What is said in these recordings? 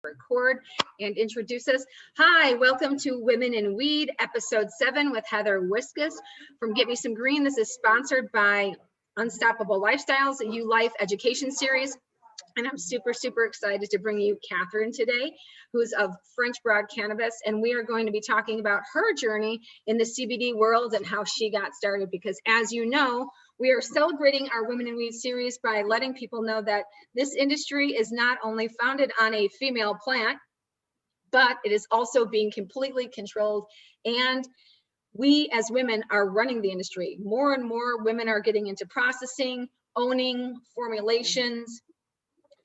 record and introduce us. Hi, welcome to Women in Weed, episode 7 with Heather Wiskus from Get Me Some Green. This is sponsored by Unstoppable Lifestyles, a U-Life education series. And I'm super excited to bring you Catherine today, who's of French Broad Cannabis. And we are going to be talking about her journey in the CBD world and how she got started. Because as you know, we are celebrating our Women in Weed series by letting people know that this industry is not only founded on a female plant, but it is also being completely controlled. And we as women are running the industry. More and more women are getting into processing, owning, formulations,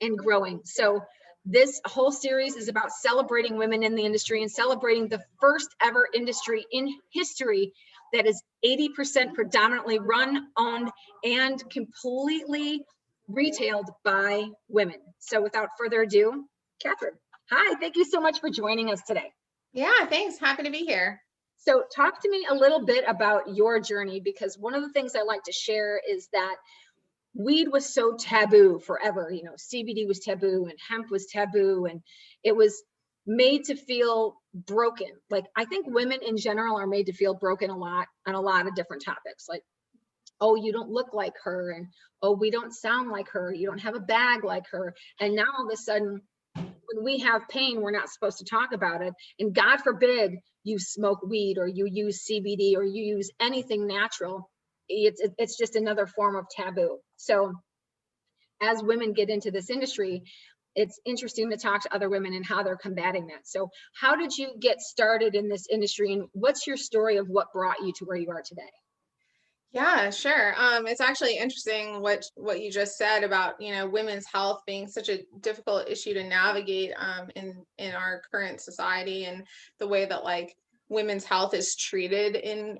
and growing. So this whole series is about celebrating women in the industry and celebrating the first ever industry in history that is 80% predominantly run, owned, and completely retailed by women. So without further ado, Catherine. Hi, thank you so much for joining us today. Yeah, thanks. Happy to be here. So talk to me a little bit about your journey, because one of the things I like to share is that weed was so taboo forever. You know, CBD was taboo and hemp was taboo, and it was made to feel broken. Like, I think women in general are made to feel broken a lot on a lot of different topics. Like, oh, you don't look like her, and oh, we don't sound like her, you don't have a bag like her. And now all of a sudden, when we have pain, we're not supposed to talk about it. And God forbid you smoke weed or you use CBD or you use anything natural. It's just another form of taboo. So as women get into this industry, it's interesting to talk to other women and how they're combating that. So how did you get started in this industry, and what's your story of what brought you to where you are today? Yeah, sure. It's actually interesting what you just said about, women's health being such a difficult issue to navigate in our current society, and the way that women's health is treated in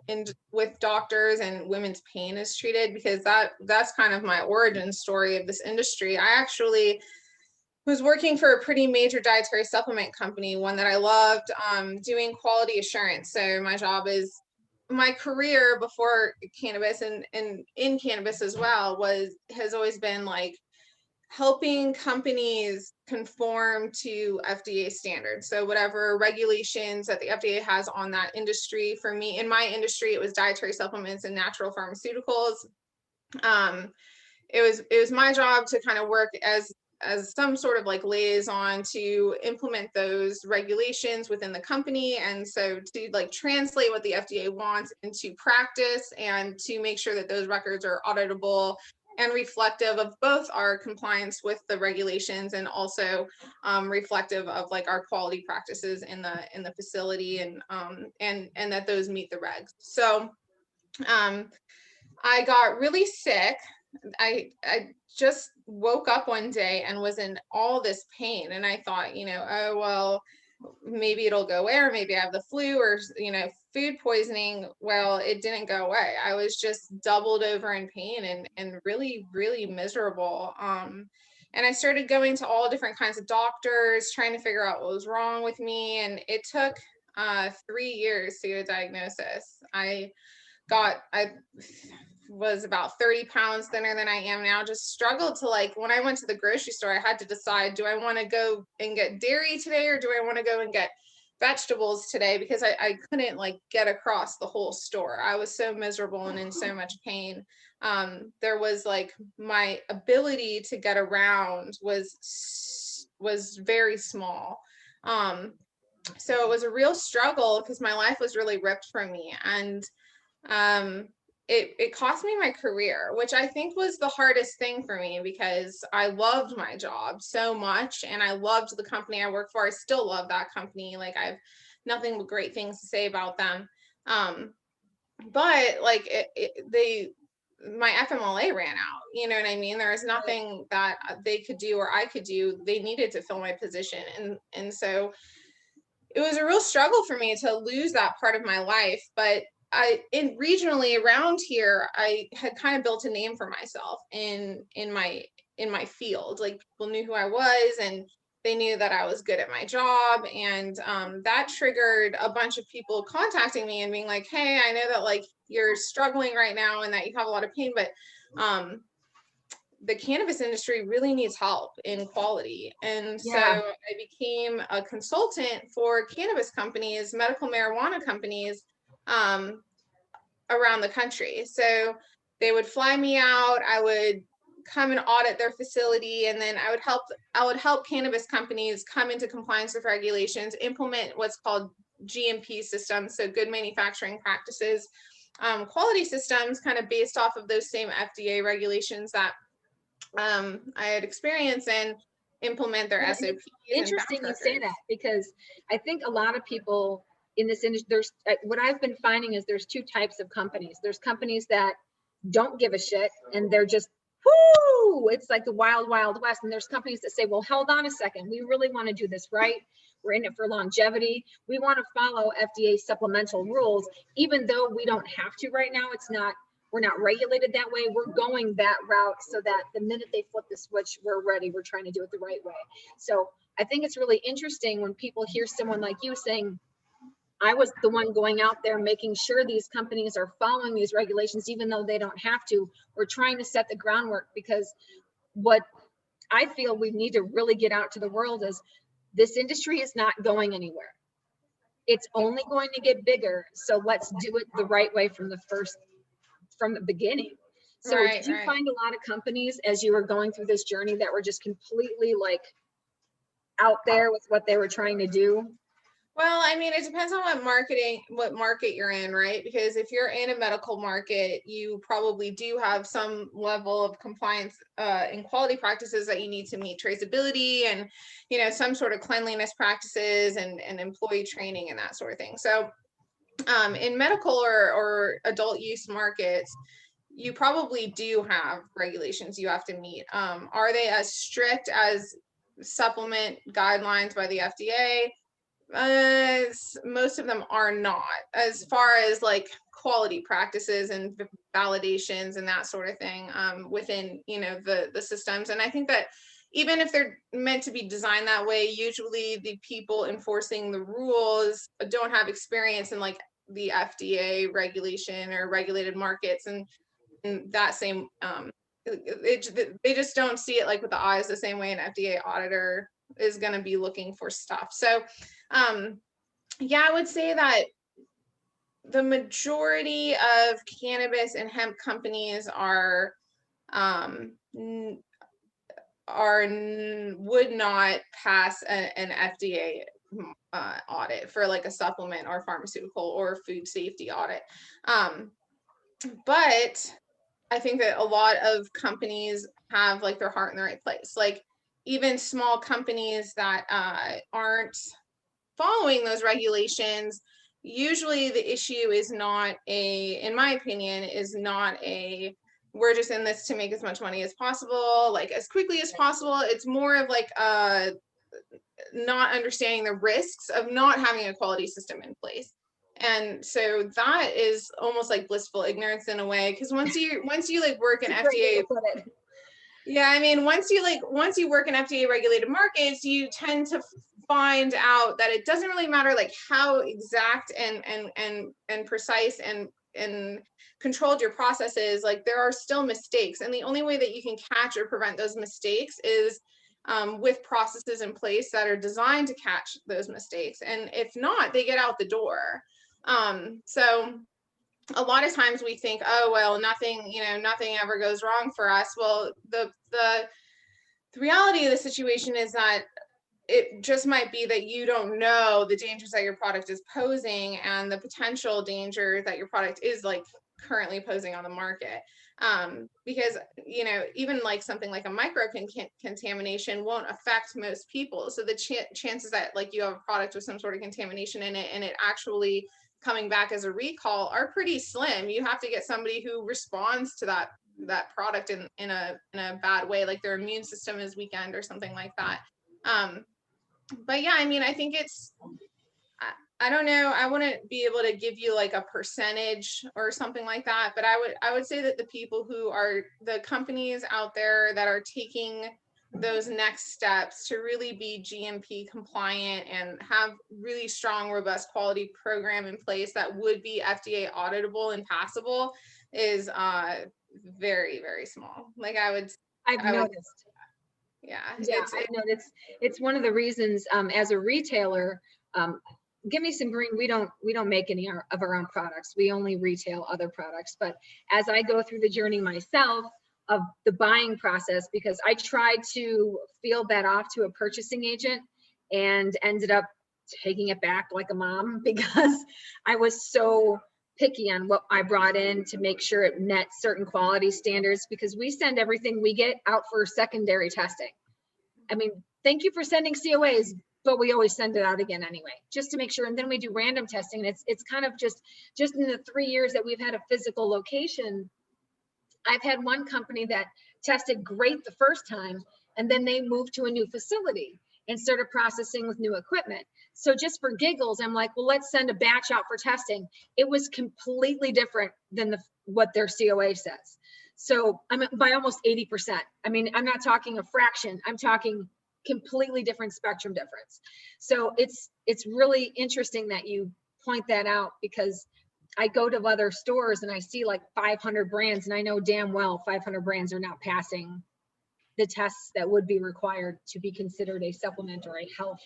with doctors and women's pain is treated, because that's kind of my origin story of this industry. I actually was working for a pretty major dietary supplement company, one that I loved, doing quality assurance. So my career before cannabis and in cannabis as well has always been helping companies conform to FDA standards. So whatever regulations that the FDA has on that industry. For me, in my industry, it was dietary supplements and natural pharmaceuticals. It was my job to kind of work as some sort of liaison to implement those regulations within the company. And so to translate what the FDA wants into practice, and to make sure that those records are auditable and reflective of both our compliance with the regulations, and also reflective of our quality practices in the facility, and that those meet the regs. So I got really sick. I just woke up one day and was in all this pain, and I thought, oh, well, maybe it'll go away, or maybe I have the flu, or food poisoning. Well, it didn't go away. I was just doubled over in pain and really miserable. And I started going to all different kinds of doctors, trying to figure out what was wrong with me. And it took 3 years to get a diagnosis. I was about 30 pounds thinner than I am now. Just struggled to when I went to the grocery store, I had to decide, do I want to go and get dairy today, or do I want to go and get vegetables today? Because I couldn't get across the whole store. I was so miserable and in so much pain. There was my ability to get around was very small. So it was a real struggle, because my life was really ripped from me. And it cost me my career, which I think was the hardest thing for me, because I loved my job so much, and I loved the company I work for. I still love that company. I have nothing but great things to say about them. But my FMLA ran out, you know what I mean? There was nothing that they could do or I could do. They needed to fill my position. And so it was a real struggle for me to lose that part of my life. But regionally around here, I had kind of built a name for myself in my field. People knew who I was, and they knew that I was good at my job. And that triggered a bunch of people contacting me and being like, hey, I know that you're struggling right now and that you have a lot of pain, but the cannabis industry really needs help in quality. And so Yeah. I became a consultant for cannabis companies, medical marijuana companies, around the country. So they would fly me out, I would come and audit their facility, and then I would help cannabis companies come into compliance with regulations, implement what's called GMP systems, so good manufacturing practices, quality systems, kind of based off of those same FDA regulations that I had experience in, implement their Well, and SOPs it's and batch interesting you say records. that, because I think a lot of people in this industry, there's what I've been finding is there's two types of companies. There's companies that don't give a shit and they're just, whoo, it's like the wild, wild west. And there's companies that say, well, hold on a second, we really want to do this right. We're in it for longevity. We want to follow FDA supplemental rules, even though we don't have to right now. It's not, we're not regulated that way. We're going that route so that the minute they flip the switch, we're ready. We're trying to do it the right way. So I think it's really interesting when people hear someone like you saying, I was the one going out there making sure these companies are following these regulations, even though they don't have to. We're trying to set the groundwork, because what I feel we need to really get out to the world is this industry is not going anywhere. It's only going to get bigger. So let's do it the right way from the beginning. So Right, did you right. find a lot of companies as you were going through this journey that were just completely like out there with what they were trying to do? Well, I mean, it depends on what market you're in, right? Because if you're in a medical market, you probably do have some level of compliance and quality practices that you need to meet, traceability and, you know, some sort of cleanliness practices and employee training and that sort of thing. So in medical or adult use markets, you probably do have regulations you have to meet. Are they as strict as supplement guidelines by the FDA? Most of them are not, as far as like quality practices and validations and that sort of thing within, you know, the systems. And I think that even if they're meant to be designed that way, usually the people enforcing the rules don't have experience in like the FDA regulation or regulated markets, and that same they just don't see it like with the eyes the same way an FDA auditor is going to be looking for stuff. So yeah, I would say that the majority of cannabis and hemp companies would not pass an FDA audit for like a supplement or pharmaceutical or food safety audit. But I think that a lot of companies have like their heart in the right place. Like even small companies that aren't following those regulations, usually the issue is not in my opinion, is not we're just in this to make as much money as possible, like as quickly as possible. It's more of like not understanding the risks of not having a quality system in place. And so that is almost like blissful ignorance in a way, because once you like work in FDA, yeah, I mean, once you work in FDA regulated markets, you tend to find out that it doesn't really matter like how exact and precise and controlled your process is. Like there are still mistakes, and the only way that you can catch or prevent those mistakes is with processes in place that are designed to catch those mistakes. And if not, they get out the door. So a lot of times we think, oh well, nothing ever goes wrong for us. Well, the reality of the situation is that it just might be that you don't know the dangers that your product is posing and the potential danger that your product is like currently posing on the market. Because, you know, even like something like a micro contamination won't affect most people. So the chances that like you have a product with some sort of contamination in it and it actually coming back as a recall are pretty slim. You have to get somebody who responds to that product in a bad way, like their immune system is weakened or something like that. But yeah, I mean, I think I don't know, I wouldn't be able to give you like a percentage or something like that, but I would say that the people who are the companies out there that are taking those next steps to really be GMP compliant and have really strong, robust quality program in place that would be FDA auditable and passable is very, very small. Like I would I've I would, noticed. yeah, Yeah, I know it's one of the reasons, as a retailer, Give Me Some Green, we don't make any of our own products. We only retail other products. But as I go through the journey myself of the buying process, because I tried to field that off to a purchasing agent and ended up taking it back like a mom because I was so picky on what I brought in to make sure it met certain quality standards, because we send everything we get out for secondary testing. I mean, thank you for sending COAs, but we always send it out again anyway, just to make sure. And then we do random testing. And it's kind of just in the 3 years that we've had a physical location, I've had one company that tested great the first time, and then they moved to a new facility and started processing with new equipment. So just for giggles, I'm like, well, let's send a batch out for testing. It was completely different than what their COA says. So I'm by almost 80%. I mean, I'm not talking a fraction, I'm talking completely different spectrum difference. So it's really interesting that you point that out, because I go to other stores and I see like 500 brands, and I know damn well 500 brands are not passing the tests that would be required to be considered a supplement or a health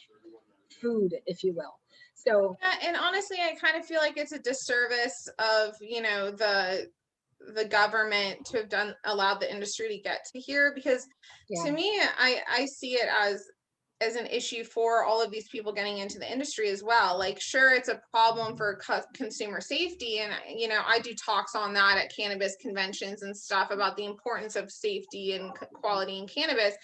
food, if you will. So yeah, and honestly, I kind of feel like it's a disservice of, you know, the government to have allowed the industry to get to here, because yeah, to me, I see it as an issue for all of these people getting into the industry as well. Like, sure, it's a problem for consumer safety, and you know, I do talks on that at cannabis conventions and stuff about the importance of safety and quality in cannabis.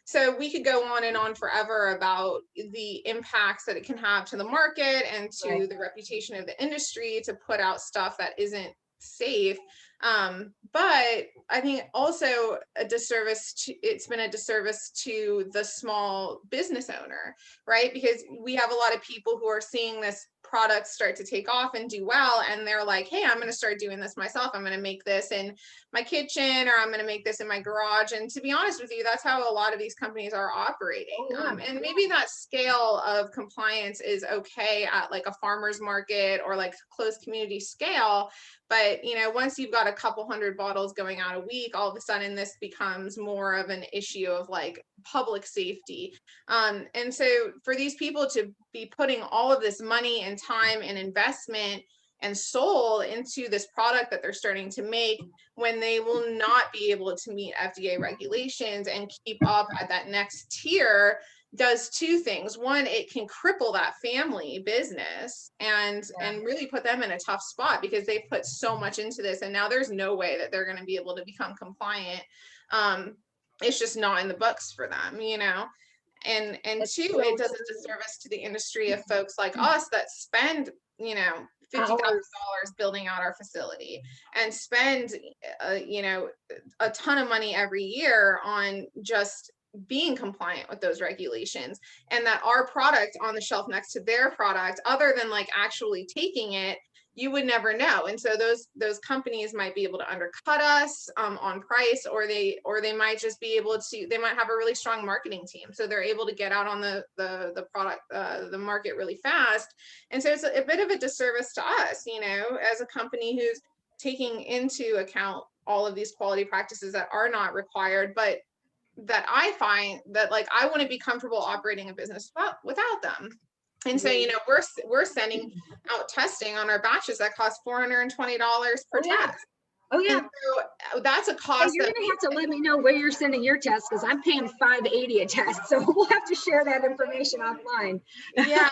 So we could go on and on forever about the impacts that it can have to the market and to right. the reputation of the industry to put out stuff that isn't safe. But I think also it's been a disservice to the small business owner, right? Because we have a lot of people who are seeing this product start to take off and do well, and they're like, hey, I'm going to start doing this myself. I'm going to make this in my kitchen, or I'm going to make this in my garage. And to be honest with you, that's how a lot of these companies are operating. Oh, yeah. And maybe that scale of compliance is okay at like a farmer's market or like closed community scale. But, you know, once you've got a couple hundred bottles going out a week, all of a sudden this becomes more of an issue of like public safety. And so for these people to be putting all of this money and time and investment and soul into this product that they're starting to make, when they will not be able to meet FDA regulations and keep up at that next tier, does two things. One, it can cripple that family business and really put them in a tough spot, because they've put so much into this, and now there's no way that they're going to be able to become compliant. It's just not in the books for them, you know. And It's two, so it does a disservice to the industry of folks like us that spend, you know, $50,000 hours. building out our facility, and spend you know, a ton of money every year on just being compliant with those regulations, and that our product on the shelf next to their product, other than like actually taking it, you would never know. And so those companies might be able to undercut us on price, or they might just be able to, they might have a really strong marketing team, so they're able to get out on the product, the market really fast. And so it's a bit of a disservice to us, you know, as a company who's taking into account all of these quality practices that are not required, but that I find that like I want to be comfortable operating a business without them. And so, you know, we're sending out testing on our batches that cost $420 per Oh, yeah. test. Oh, yeah. And so that's a Hey, cost you're that gonna have to let me know where you're sending your tests, because I'm paying $580 a test. So we'll have to share that information offline. yeah.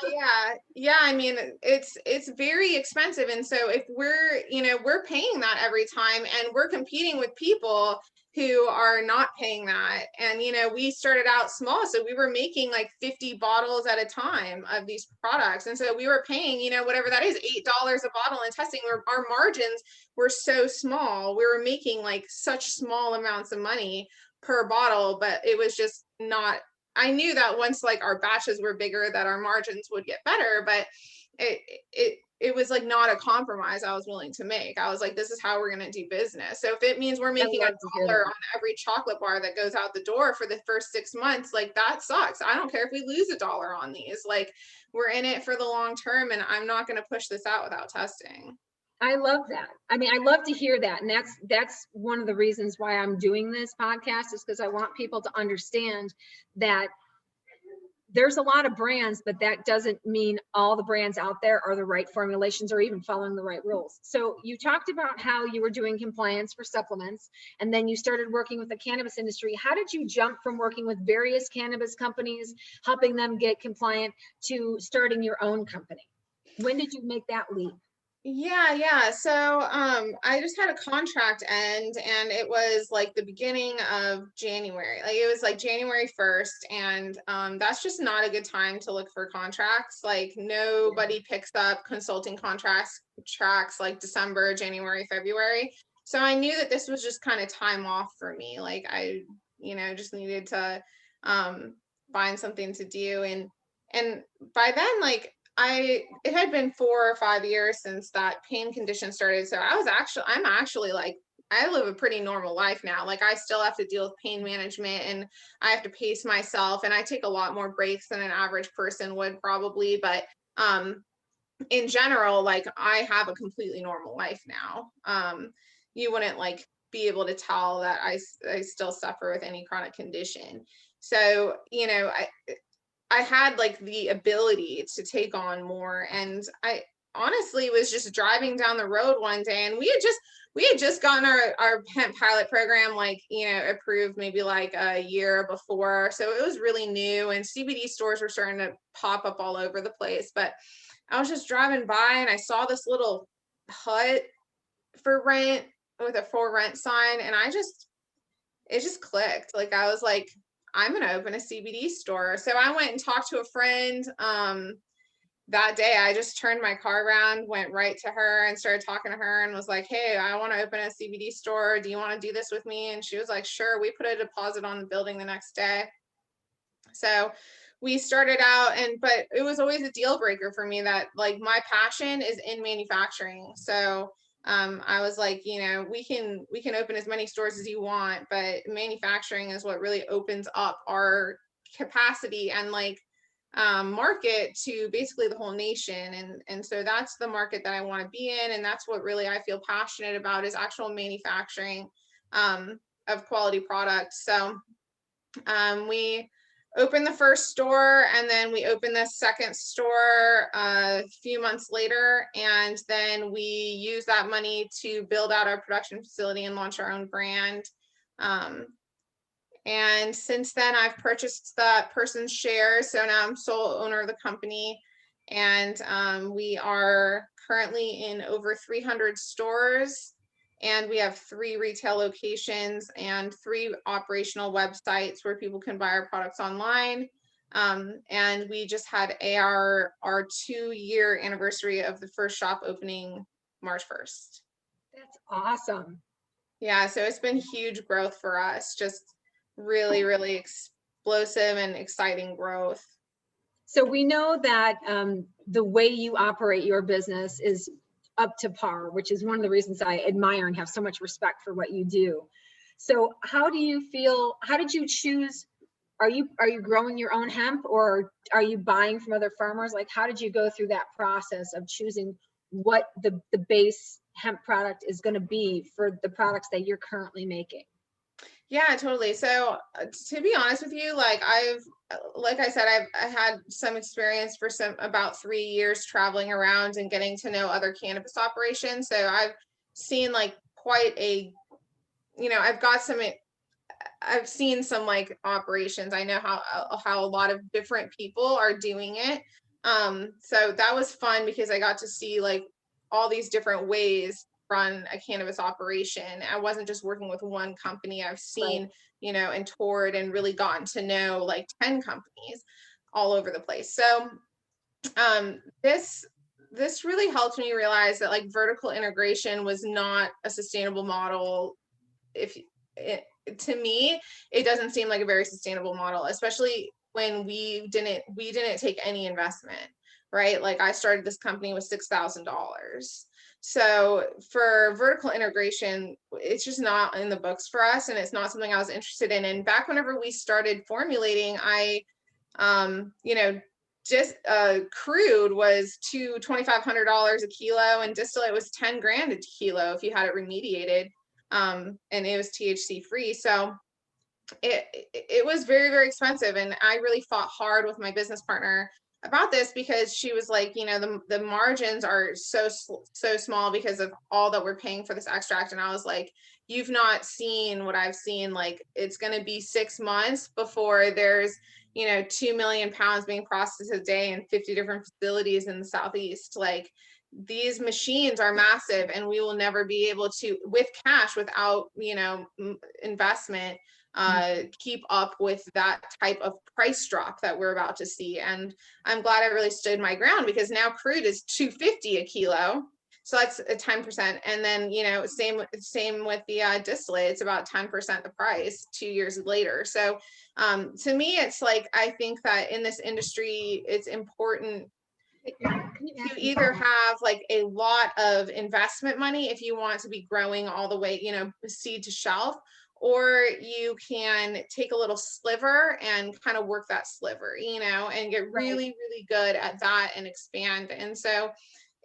I mean, it's very expensive. And so if we're, you know, we're paying that every time, and we're competing with people who are not paying that. And, you know, we started out small, so we were making like 50 bottles at a time of these products. And so we were paying, you know, whatever that is, $8 a bottle in testing. Our margins were so small. We were making like such small amounts of money per bottle, but it was just not, I knew that once like our batches were bigger, that our margins would get better, but it was like not a compromise I was willing to make. I was like, this is how we're going to do business. So if it means we're making $1 on every chocolate bar that goes out the door for the first 6 months, like that sucks. I don't care if we lose $1 on these. Like, we're in it for the long term, and I'm not going to push this out without testing. I love that. I mean, I love to hear that. And that's one of the reasons why I'm doing this podcast, is because I want people to understand that there's a lot of brands, but that doesn't mean all the brands out there are the right formulations or even following the right rules. So you talked about how you were doing compliance for supplements, and then you started working with the cannabis industry. How did you jump from working with various cannabis companies, helping them get compliant, to starting your own company? When did you make that leap? Yeah. So I just had a contract end, and it was like the beginning of January. Like it was like January 1st, and that's just not a good time to look for contracts. Like nobody picks up consulting tracks like December, January, February. So I knew that this was just kind of time off for me. Like I, just needed to find something to do, and by then, like it had been 4 or 5 years since that pain condition started. So I'm actually like, I live a pretty normal life now. Like I still have to deal with pain management, and I have to pace myself, and I take a lot more breaks than an average person would probably. But in general, like I have a completely normal life now. You wouldn't like be able to tell that I still suffer with any chronic condition. So, I had like the ability to take on more. And I honestly was just driving down the road one day, and we had just gotten our hemp pilot program, like, approved maybe like a year before. So it was really new, and CBD stores were starting to pop up all over the place. But I was just driving by, and I saw this little hut for rent with a for rent sign. And it just clicked. Like I was like, I'm going to open a CBD store. So I went and talked to a friend. That day, I just turned my car around, went right to her and started talking to her, and was like, hey, I want to open a CBD store. Do you want to do this with me? And she was like, sure. We put a deposit on the building the next day. So we started out, but it was always a deal breaker for me that like my passion is in manufacturing. So I was like, we can open as many stores as you want, but manufacturing is what really opens up our capacity and like market to basically the whole nation. And so that's the market that I want to be in. And that's what really I feel passionate about, is actual manufacturing of quality products. So we opened the first store, and then we opened the second store a few months later, and then we used that money to build out our production facility and launch our own brand. And since then, I've purchased that person's shares, so now I'm sole owner of the company, and we are currently in over 300 stores. And we have 3 retail locations and 3 operational websites where people can buy our products online. And we just had our 2-year anniversary of the first shop opening March 1st. That's awesome. Yeah, so it's been huge growth for us, just really, really explosive and exciting growth. So we know that the way you operate your business is up to par, which is one of the reasons I admire and have so much respect for what you do. So how do you feel, how did you choose, are you growing your own hemp, or are you buying from other farmers? Like, how did you go through that process of choosing what the base hemp product is going to be for the products that you're currently making? Yeah, totally. So to be honest with you, like I said, I had some experience for about 3 years traveling around and getting to know other cannabis operations. So I've seen like quite a, I've seen some like operations. I know how a lot of different people are doing it. So that was fun because I got to see like all these different ways run a cannabis operation. I wasn't just working with one company. I've seen, and toured and really gotten to know like 10 companies all over the place. So this really helped me realize that like vertical integration was not a sustainable model. To me, it doesn't seem like a very sustainable model, especially when we didn't take any investment, right? Like I started this company with $6,000. So for vertical integration, it's just not in the books for us, and it's not something I was interested in. And back whenever we started formulating, I, just crude was $2,500 a kilo, and distillate was 10 grand a kilo if you had it remediated, and it was THC free. So it was very, very expensive, and I really fought hard with my business partner about this, because she was like, you know, the margins are so small because of all that we're paying for this extract. And I was like, you've not seen what I've seen. Like, it's going to be 6 months before there's, you know, 2 million pounds being processed a day in 50 different facilities in the Southeast. Like, these machines are massive, and we will never be able to, with cash, without, you know, investment, keep up with that type of price drop that we're about to see. And I'm glad I really stood my ground, because now crude is $250 a kilo. So that's a 10%. And then, you know, same with the distillate, it's about 10% the price 2 years later. So to me, it's like, I think that in this industry, it's important to either have like a lot of investment money if you want to be growing all the way, you know, seed to shelf, or you can take a little sliver and kind of work that sliver, you know, and get really, really good at that and expand. And so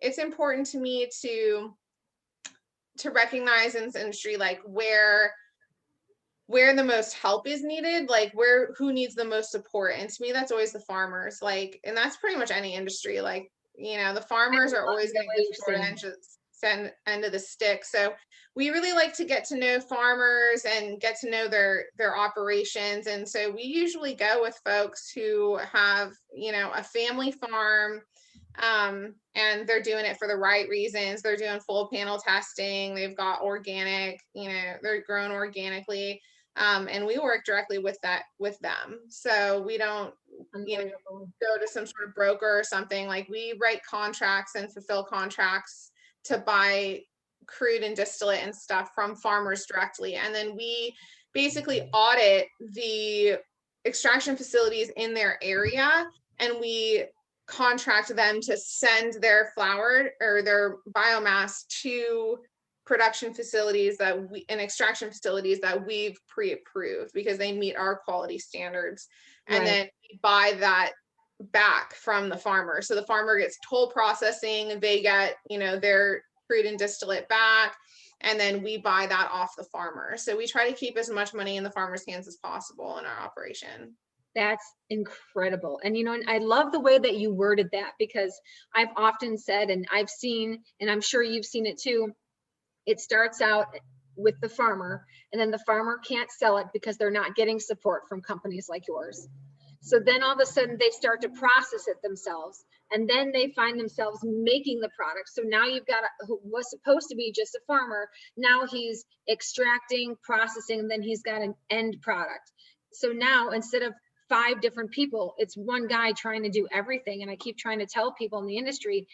it's important to me to recognize in this industry, like where the most help is needed, like who needs the most support. And to me, that's always the farmers. Like, and that's pretty much any industry. Like, you know, the farmers are always going to get the short end of the stick. So we really like to get to know farmers and get to know their operations. And so we usually go with folks who have, you know, a family farm, and they're doing it for the right reasons. They're doing full panel testing. They've got organic, you know, they're grown organically. And we work directly with them. So we don't, you know, go to some sort of broker or something. Like, we write contracts and fulfill contracts to buy crude and distillate and stuff from farmers directly. And then we basically audit the extraction facilities in their area, and we contract them to send their flower or their biomass to production facilities and extraction facilities that we've pre-approved, because they meet our quality standards. And then we buy that back from the farmer. So the farmer gets toll processing, they get, you know, their crude and distillate back, and then we buy that off the farmer. So we try to keep as much money in the farmer's hands as possible in our operation. That's incredible. And, you know, I love the way that you worded that, because I've often said, and I've seen, and I'm sure you've seen it too, it starts out with the farmer, and then the farmer can't sell it because they're not getting support from companies like yours. So then all of a sudden they start to process it themselves, and then they find themselves making the product. So now you've got who was supposed to be just a farmer, now he's extracting, processing, and then he's got an end product. So now instead of 5 different people, it's one guy trying to do everything. And I keep trying to tell people in the industry,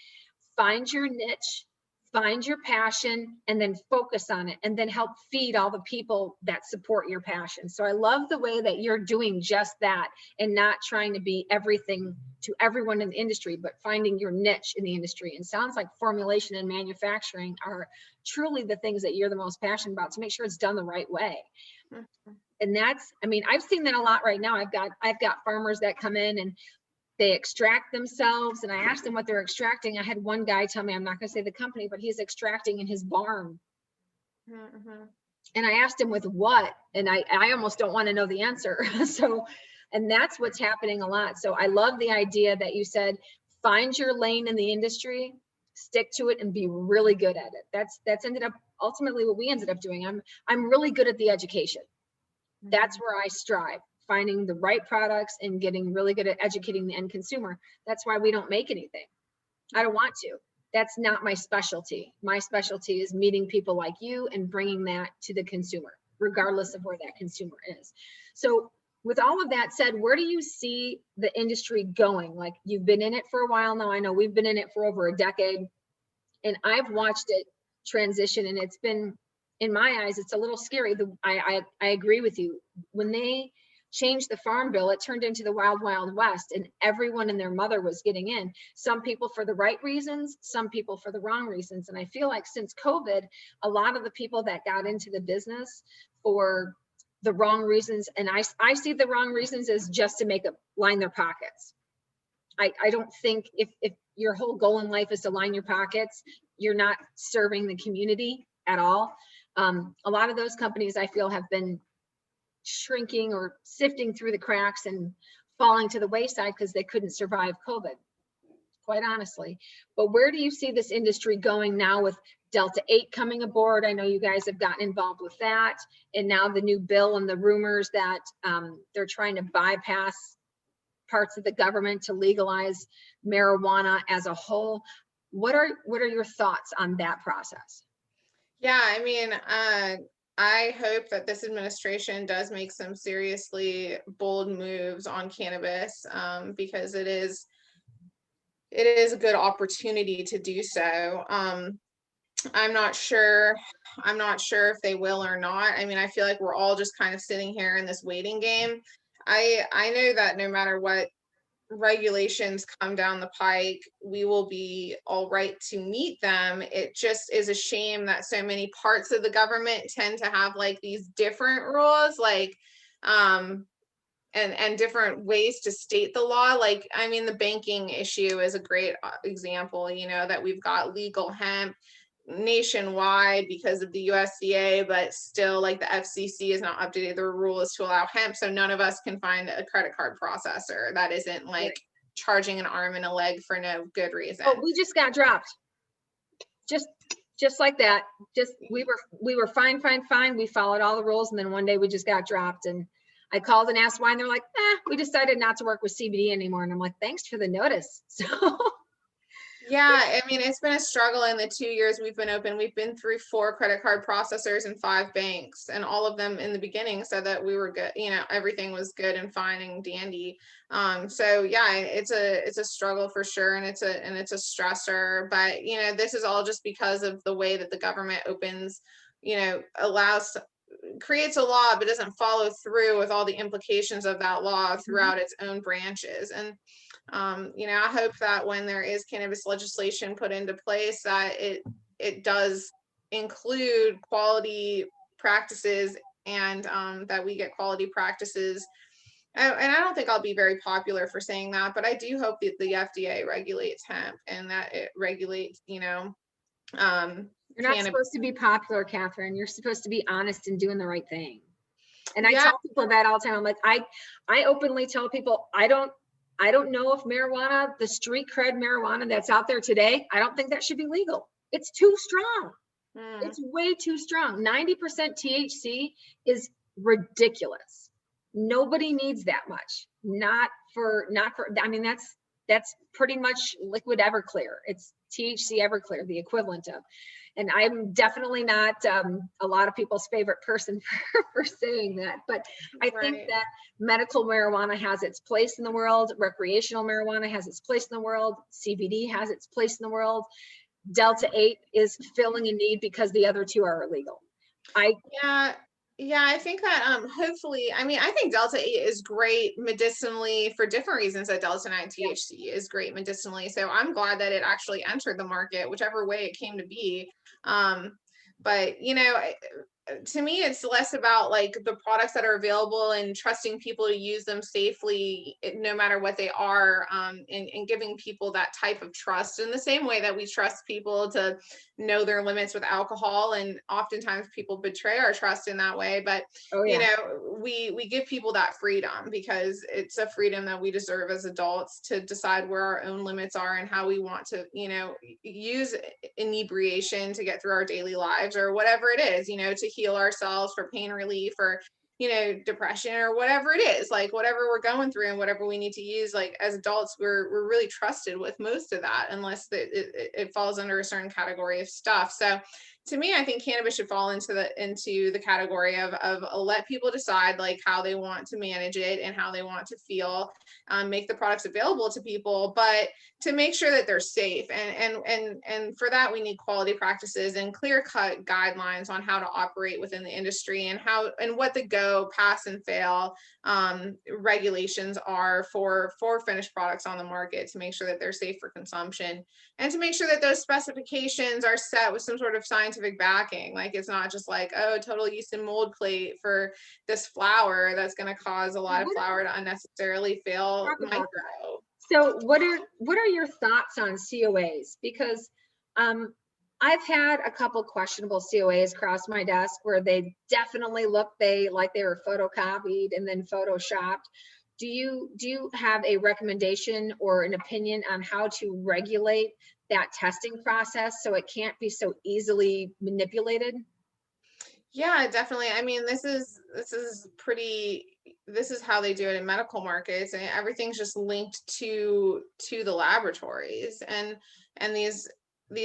find your niche, find your passion, and then focus on it, and then help feed all the people that support your passion. So I love the way that you're doing just that, and not trying to be everything to everyone in the industry, but finding your niche in the industry. And sounds like formulation and manufacturing are truly the things that you're the most passionate about, to make sure it's done the right way. And that's, I mean, I've seen that a lot right now. I've got farmers that come in and they extract themselves, and I asked them what they're extracting. I had one guy tell me, I'm not going to say the company, but he's extracting in his barn. And I asked him with what, and I almost don't want to know the answer. So, and that's what's happening a lot. So I love the idea that you said, find your lane in the industry, stick to it, and be really good at it. That's ended up ultimately what we ended up doing. I'm really good at the education. That's where I strive, finding the right products and getting really good at educating the end consumer. That's why we don't make anything. I don't want to. That's not my specialty. My specialty is meeting people like you and bringing that to the consumer, regardless of where that consumer is. So with all of that said, where do you see the industry going? Like, you've been in it for a while now. I know we've been in it for over a decade, and I've watched it transition, and it's been, in my eyes, it's a little scary. I agree with you. When they changed the farm bill, it turned into the wild, wild west, and everyone and their mother was getting in. Some people for the right reasons, some people for the wrong reasons. And I feel like since COVID, a lot of the people that got into the business for the wrong reasons, and I see the wrong reasons as just to line their pockets. I don't think if your whole goal in life is to line your pockets, you're not serving the community at all. A lot of those companies I feel have been shrinking or sifting through the cracks and falling to the wayside because they couldn't survive COVID, quite honestly. But where do you see this industry going now with Delta 8 coming aboard? I know you guys have gotten involved with that. And now the new bill and the rumors that they're trying to bypass parts of the government to legalize marijuana as a whole. What are your thoughts on that process? Yeah, I mean, I hope that this administration does make some seriously bold moves on cannabis, because it is a good opportunity to do so. I'm not sure if they will or not. I mean, I feel like we're all just kind of sitting here in this waiting game. I know that no matter what regulations come down the pike, we will be all right to meet them. It just is a shame that so many parts of the government tend to have like these different rules, like and different ways to state the law. Like, I mean, the banking issue is a great example, you know, that we've got legal hemp nationwide because of the USDA, but still like the FCC has not updated their rules to allow hemp. So none of us can find a credit card processor that isn't like charging an arm and a leg for no good reason. Oh, we just got dropped. Just like that. Just we were fine. We followed all the rules, and then one day we just got dropped. And I called and asked why, and they're like, we decided not to work with CBD anymore. And I'm like, thanks for the notice. So yeah, I mean, it's been a struggle in the 2 years we've been open. We've been through 4 credit card processors and 5 banks, and all of them in the beginning said that we were good, you know, everything was good and fine and dandy. So yeah, it's a struggle for sure, and it's a stressor. But you know, this is all just because of the way that the government opens, you know, creates a law but doesn't follow through with all the implications of that law throughout its own branches. And you know, I hope that when there is cannabis legislation put into place, that it does include quality practices, and that we get quality practices. And I don't think I'll be very popular for saying that, but I do hope that the FDA regulates hemp and that it regulates, you know, you're not supposed to be popular, Catherine. You're supposed to be honest and doing the right thing. And I tell people that all the time. I'm like, I openly tell people, I don't know if marijuana, the street cred marijuana that's out there today, I don't think that should be legal. It's too strong. It's way too strong. 90% THC is ridiculous. Nobody needs that much. Not for, I mean, that's pretty much liquid Everclear. It's THC Everclear, the equivalent of. And I'm definitely not a lot of people's favorite person for saying that, but I think that medical marijuana has its place in the world. Recreational marijuana has its place in the world. CBD has its place in the world. Delta 8 is filling a need because the other 2 are illegal. Yeah, I think that hopefully, I mean, I think Delta 8 is great medicinally for different reasons that Delta 9 THC is great medicinally. So I'm glad that it actually entered the market, whichever way it came to be. But, you know, to me, it's less about like the products that are available and trusting people to use them safely, no matter what they are, and giving people that type of trust in the same way that we trust people to know their limits with alcohol. And oftentimes people betray our trust in that way. But, you know, we give people that freedom because it's a freedom that we deserve as adults to decide where our own limits are and how we want to, you know, use inebriation to get through our daily lives or whatever it is, you know, to heal ourselves, for pain relief, or you know, depression, or whatever it is, like whatever we're going through and whatever we need to use. Like as adults, we're really trusted with most of that, unless it falls under a certain category of stuff. So to me, I think cannabis should fall into the category of let people decide like how they want to manage it and how they want to feel, make the products available to people, but to make sure that they're safe. And for that, we need quality practices and clear-cut guidelines on how to operate within the industry, and how and what the go, pass, and fail regulations are for finished products on the market, to make sure that they're safe for consumption, and to make sure that those specifications are set with some sort of scientific backing. Like it's not just like, oh, total yeast and mold plate for this flower that's going to cause a lot of flower to unnecessarily fail micro. So what are your thoughts on COAs? Because I've had a couple questionable COAs cross my desk where they definitely look like they were photocopied and then photoshopped. Do you have a recommendation or an opinion on how to regulate that testing process so it can't be so easily manipulated? Yeah, definitely. I mean, this is how they do it in medical markets, and everything's just linked to the laboratories, and these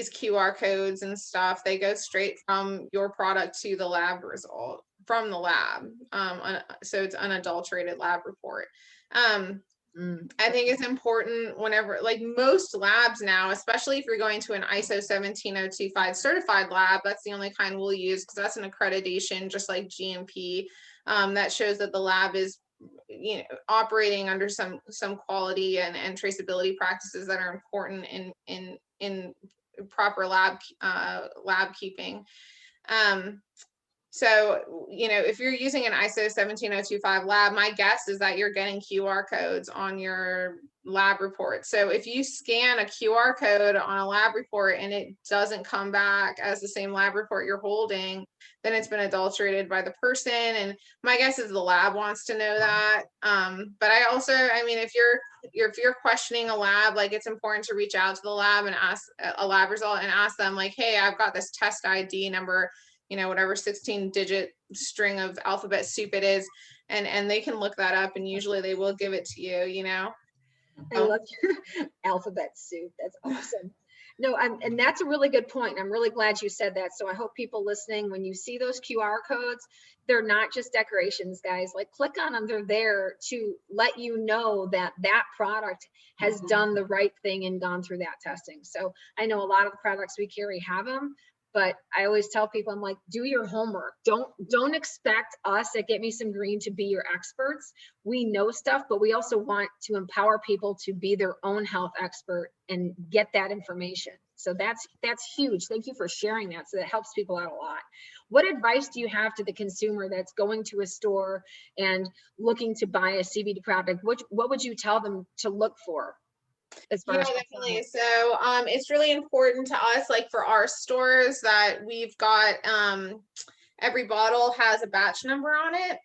QR codes and stuff, they go straight from your product to the lab result from the lab. So it's unadulterated lab report. I think it's important whenever, like most labs now, especially if you're going to an ISO 17025 certified lab, that's the only kind we'll use because that's an accreditation, just like GMP, that shows that the lab is, you know, operating under some quality and traceability practices that are important in proper lab keeping. So, you know, if you're using an ISO 17025 lab, my guess is that you're getting QR codes on your lab report. So if you scan a QR code on a lab report and it doesn't come back as the same lab report you're holding, then it's been adulterated by the person. And my guess is the lab wants to know that. But I mean, if you're questioning a lab, like it's important to reach out to the lab and ask a lab result and ask them like, hey, I've got this test ID number, you know, whatever 16-digit string of alphabet soup it is, and they can look that up, and usually they will give it to you, you know. I love your alphabet soup. That's awesome. No, and that's a really good point. I'm really glad you said that. So I hope people listening, when you see those QR codes, they're not just decorations, guys. Like click on them. They're there to let you know that that product has done the right thing and gone through that testing. So I know a lot of the products we carry have them, but I always tell people, I'm like, do your homework. Don't expect us at Get Me Some Green to be your experts. We know stuff, but we also want to empower people to be their own health expert and get that information. So that's huge. Thank you for sharing that. So that helps people out a lot. What advice do you have to the consumer that's going to a store and looking to buy a CBD product? What would you tell them to look for? Yeah, definitely. So it's really important to us, like for our stores, that we've got every bottle has a batch number on it.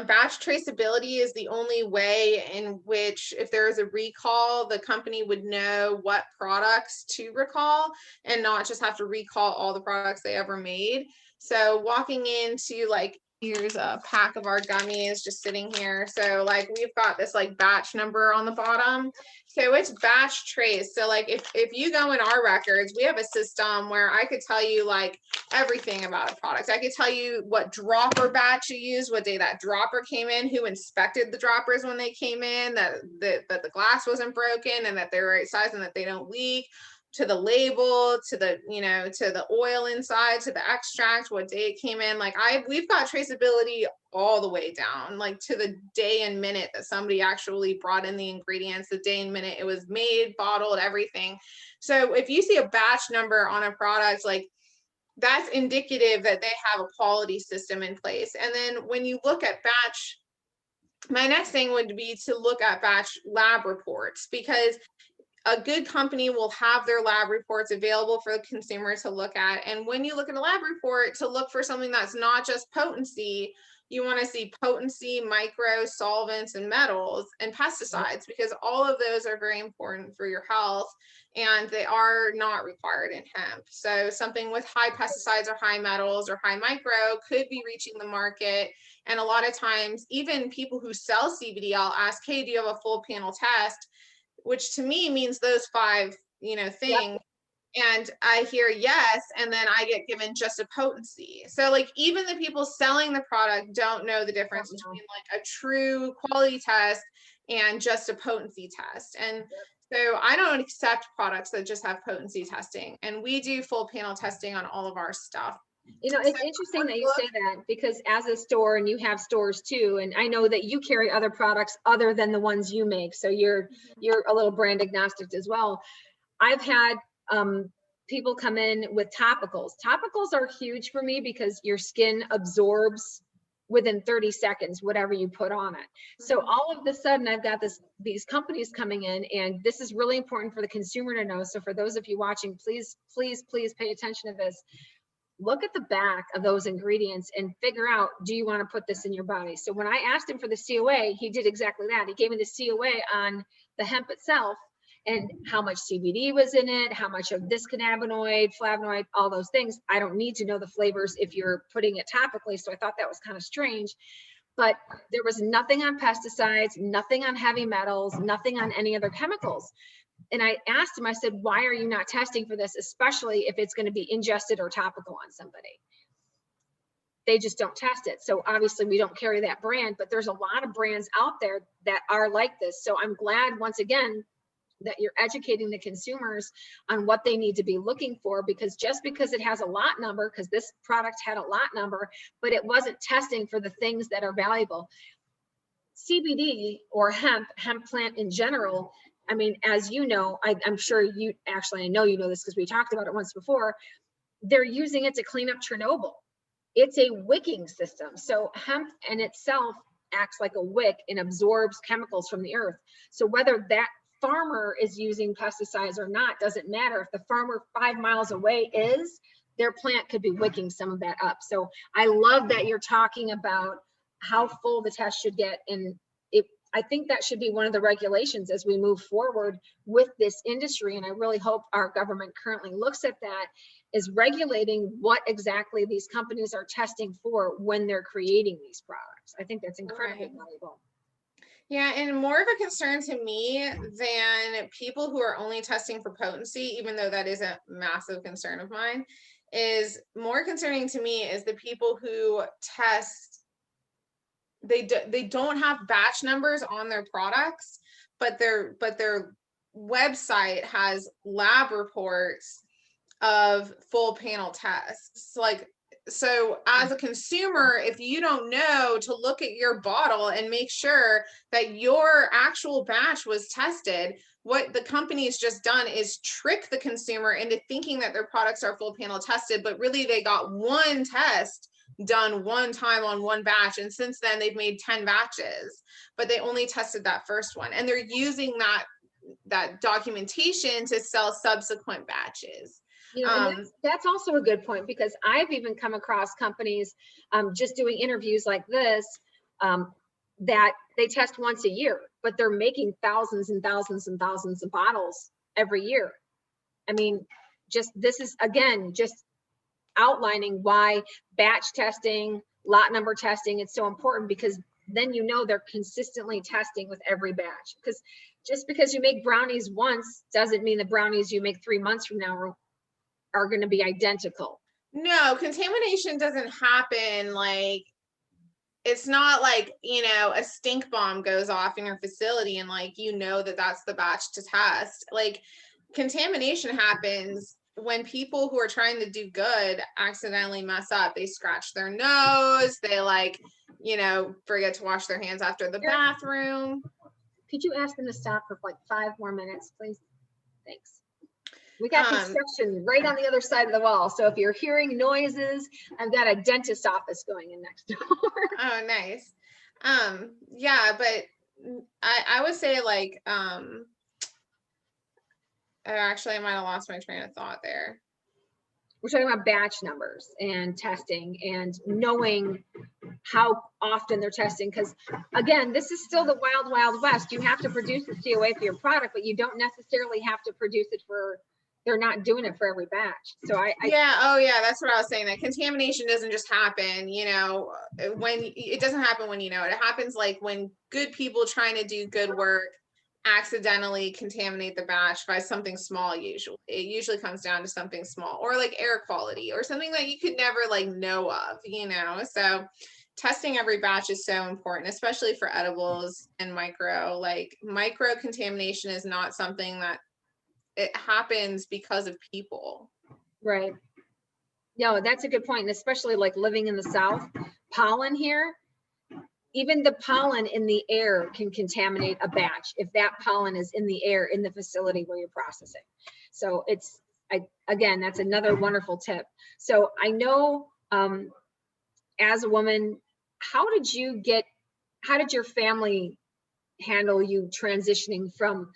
Batch traceability is the only way in which, if there is a recall, the company would know what products to recall and not just have to recall all the products they ever made. So walking into, like, here's a pack of our gummies just sitting here. So like we've got this like batch number on the bottom. So it's batch trace. So like if you go in our records, we have a system where I could tell you like everything about a product. I could tell you what dropper batch you used, what day that dropper came in, who inspected the droppers when they came in, that the glass wasn't broken and that they're right size and that they don't leak, to the label, to the, you know, to the oil inside, to the extract, what day it came in. Like we've got traceability all the way down, like to the day and minute that somebody actually brought in the ingredients, the day and minute it was made, bottled, everything. So if you see a batch number on a product, like that's indicative that they have a quality system in place. And then when you look at batch, my next thing would be to look at batch lab reports, because a good company will have their lab reports available for the consumer to look at. And when you look at a lab report, to look for something that's not just potency, you want to see potency, micro, solvents, and metals, and pesticides, because all of those are very important for your health, and they are not required in hemp. So something with high pesticides or high metals or high micro could be reaching the market. And a lot of times, even people who sell CBD, I'll ask, hey, do you have a full panel test? Which to me means those 5, you know, things. Yep. And I hear yes, and then I get given just a potency. So like even the people selling the product don't know the difference between like a true quality test and just a potency test. And so I don't accept products that just have potency testing, and we do full panel testing on all of our stuff. You know, it's interesting that you say that, because as a store, and you have stores too, and I know that you carry other products other than the ones you make, so you're a little brand agnostic as well. I've had people come in with topicals. Topicals are huge for me because your skin absorbs within 30 seconds, whatever you put on it. So all of a sudden I've got these companies coming in, and this is really important for the consumer to know. So for those of you watching, please, please, please pay attention to this. Look at the back of those ingredients and figure out, do you want to put this in your body? So when I asked him for the COA, he did exactly that. He gave me the COA on the hemp itself and how much CBD was in it, how much of this cannabinoid, flavonoid, all those things. I don't need to know the flavors if you're putting it topically. So I thought that was kind of strange, but there was nothing on pesticides, nothing on heavy metals, nothing on any other chemicals. And I asked him, I said, why are you not testing for this, especially if it's going to be ingested or topical on somebody? They just don't test it. So obviously we don't carry that brand, but there's a lot of brands out there that are like this. So I'm glad, once again, that you're educating the consumers on what they need to be looking for, because just because it has a lot number, because this product had a lot number, but it wasn't testing for the things that are valuable. CBD or hemp plant in general, I mean, as you know, I'm sure you actually, I know you know this because we talked about it once before, they're using it to clean up Chernobyl. It's a wicking system. So hemp in itself acts like a wick and absorbs chemicals from the earth. So whether that farmer is using pesticides or not doesn't matter. If the farmer 5 miles away is, their plant could be wicking some of that up. So I love that you're talking about how full the test should get. And I think that should be one of the regulations as we move forward with this industry. And I really hope our government currently looks at that, is regulating what exactly these companies are testing for when they're creating these products. I think that's incredibly valuable. Yeah, and more of a concern to me than people who are only testing for potency, even though that is a massive concern of mine, is more concerning to me is the people who test, they don't have batch numbers on their products, but their website has lab reports of full panel tests. Like, so as a consumer, if you don't know to look at your bottle and make sure that your actual batch was tested, what the company's just done is trick the consumer into thinking that their products are full panel tested, but really they got one test done one time on one batch, and since then they've made 10 batches, but they only tested that first one, and they're using that documentation to sell subsequent batches. You know, and that's also a good point, because I've even come across companies just doing interviews like this that they test once a year, but they're making thousands and thousands and thousands of bottles every year. I mean, just this is, again, just outlining why batch testing, lot number testing, it's so important, because then you know they're consistently testing with every batch. Because just because you make brownies once doesn't mean the brownies you make 3 months from now are going to be identical. No, contamination doesn't happen. Like, it's not like, you know, a stink bomb goes off in your facility and like, you know, that's the batch to test. Like, contamination happens when people who are trying to do good accidentally mess up. They scratch their nose, they like, you know, forget to wash their hands after the bathroom. Could you ask them to stop for like 5 more minutes, please? Thanks. We got construction right on the other side of the wall. So if you're hearing noises, I've got a dentist office going in next door. Oh, nice. Yeah, but I would say like, actually I might have lost my train of thought there. We're talking about batch numbers and testing and knowing how often they're testing. Because again, this is still the wild, wild west. You have to produce a COA for your product, but you don't necessarily have to produce it for, they're not doing it for every batch. So oh yeah, that's what I was saying. That contamination doesn't just happen, you know, when it doesn't happen when you know it. It happens like when good people trying to do good work accidentally contaminate the batch by something small. Usually it usually comes down to something small, or like air quality or something that you could never like know of, you know. So testing every batch is so important, especially for edibles and micro. Like, micro contamination is not something that it happens because of people. Right. No, that's a good point. And especially like living in the South, pollen here, even the pollen in the air can contaminate a batch if that pollen is in the air in the facility where you're processing. So it's, again, that's another wonderful tip. So I know as a woman, how did your family handle you transitioning from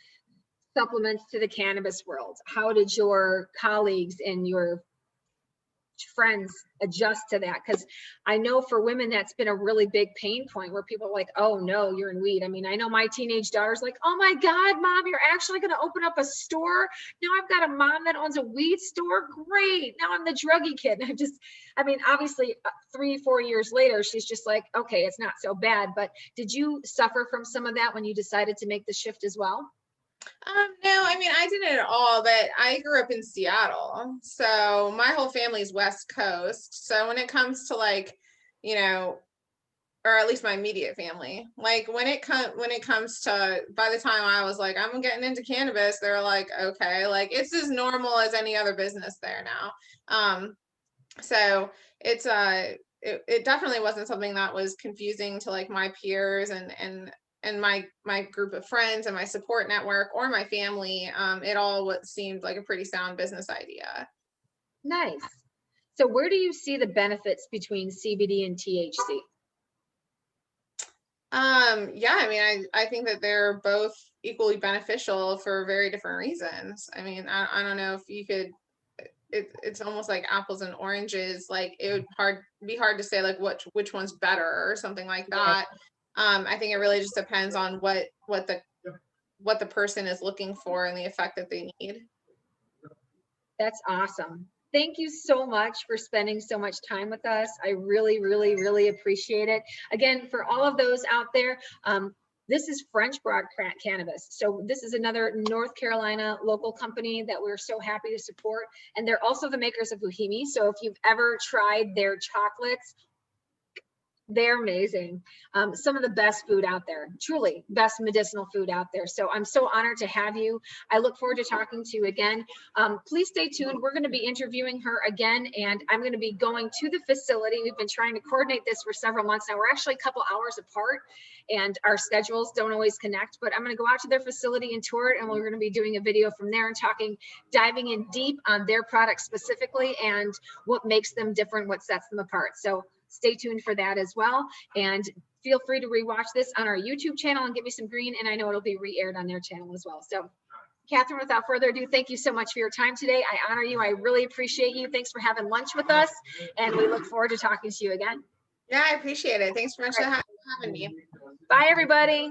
supplements to the cannabis world? How did your colleagues and your friends adjust to that? Because I know for women that's been a really big pain point, where people are like, oh no, you're in weed. I mean, I know my teenage daughter's like, oh my God, mom, you're actually going to open up a store? Now I've got a mom that owns a weed store. Great. Now I'm the druggy kid. I mean, obviously 3-4 years later, she's just like, okay, it's not so bad. But did you suffer from some of that when you decided to make the shift as well? No, I mean, I didn't at all, but I grew up in Seattle. So my whole family's West Coast. So when it comes to like, you know, or at least my immediate family, like when it comes to, by the time I was like, I'm getting into cannabis, they're like, okay, like it's as normal as any other business there now. So it's it definitely wasn't something that was confusing to like my peers and my group of friends and my support network or my family. It all what seemed like a pretty sound business idea. Nice. So where do you see the benefits between CBD and THC? Yeah, I mean, I think that they're both equally beneficial for very different reasons. I mean, I don't know if you could, it's almost like apples and oranges. Like it would be hard to say like which one's better or something like that. I think it really just depends on what the person is looking for and the effect that they need. That's awesome. Thank you so much for spending so much time with us. I really, really, really appreciate it. Again, for all of those out there, this is French Broad Cannabis. So this is another North Carolina local company that we're so happy to support. And they're also the makers of Uhimi. So if you've ever tried their chocolates, they're amazing. Some of the best food out there, truly best medicinal food out there. So I'm so honored to have you. I look forward to talking to you again. Please stay tuned. We're going to be interviewing her again, and I'm going to be going to the facility. We've been trying to coordinate this for several months now. We're actually a couple hours apart and our schedules don't always connect, but I'm going to go out to their facility and tour it. And we're going to be doing a video from there and diving in deep on their products specifically and what makes them different, what sets them apart. So stay tuned for that as well. And feel free to rewatch this on our YouTube channel and give me some green. And I know it'll be re-aired on their channel as well. So Catherine, without further ado, thank you so much for your time today. I honor you. I really appreciate you. Thanks for having lunch with us. And we look forward to talking to you again. Yeah, I appreciate it. Thanks so much for having me. Bye, everybody.